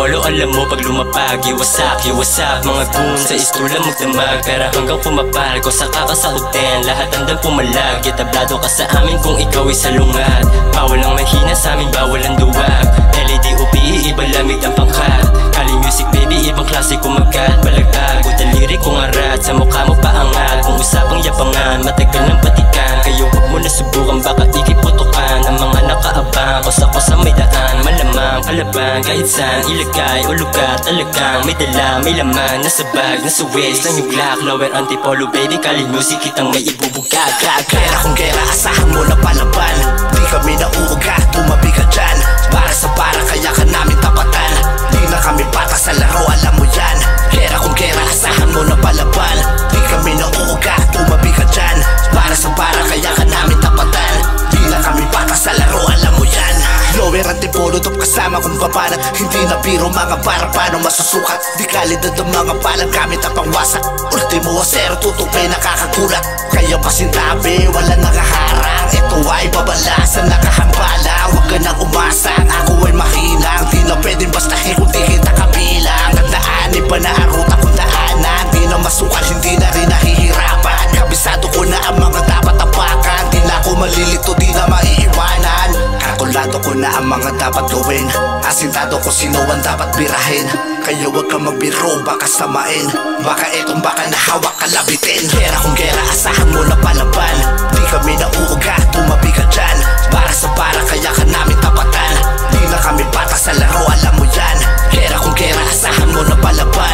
Antipolo, alam mo pag lumapag, iwasak mga goon sa istulang magdamag. Pera hanggang pumapal ko sa kakasakutin, lahat andang pumalag. Itablado ka sa amin kung ikaw ay salungat. Bawal ang mahina sa amin, bawal ang duwag. LED o PE, ibang lamig ang pangkat. Kali music baby, ibang klase kumagat. Balagtag o daliri kong arat, sa mukha mo paangat. Kung usapang yapangan, matagal ng patikan. Kayo huwag mo na subukan, baka ikiputukan ang mga nakaabang. Ko sa may daan, malamang kalaban. Kahit saan ilagay o lugar, talagang may dala, may laman. Nasa bag, nasa waist, lang yung Glock. Lower Antipolo baby, Kali music kitang may ibubugag. Gera kung gera, asahan mo na palaban. Di kami nauuga, tumabi ka dyan. Para sa para, kaya ka namin tapatan. Di na kami bata sa laro, alam mo yan. Gera kung gera, asahan mo na palaban. Di kami nauuga, tumabi ka dyan. Para sa para, kaya ka namin tapatan. Di na kami bata sa laro, alam mo yan. Lower Antipolo, top kasama kung papanat. Hindi na biro mga para paano masusukat. Di kalidad ang mga palag, gamit ang pangwasak. Ultimo o zero, tutupay nakakagulat. Kaya pasintabi, wala nakaharang. Ito ay babala sa nakahambala. Huwag ka nang umasa, ako ay mahinang. Di na pwedeng bastahin kung di kita kabilang. Tandaan, iba na ang ruta kung daanan. Di na masukal, hindi na rin nahihirapan. Kabisado ko na ang mga dapat tapakan. Di na ako malilito, di na maiiwanan. Kalkulado ko na ang mga dapat gawin. Asintado ko sino ang dapat birahin. Kaya huwag kang magbiro, baka samain. Baka etong baka nahawak kalabitin. Gera kung gera, asahan mo na palaban. Di kami nauuga, tumabi ka dyan. Para sa para, kaya ka namin tapatan. Di na kami bata sa laro, alam mo yan. Gera kung gera, asahan mo na palaban.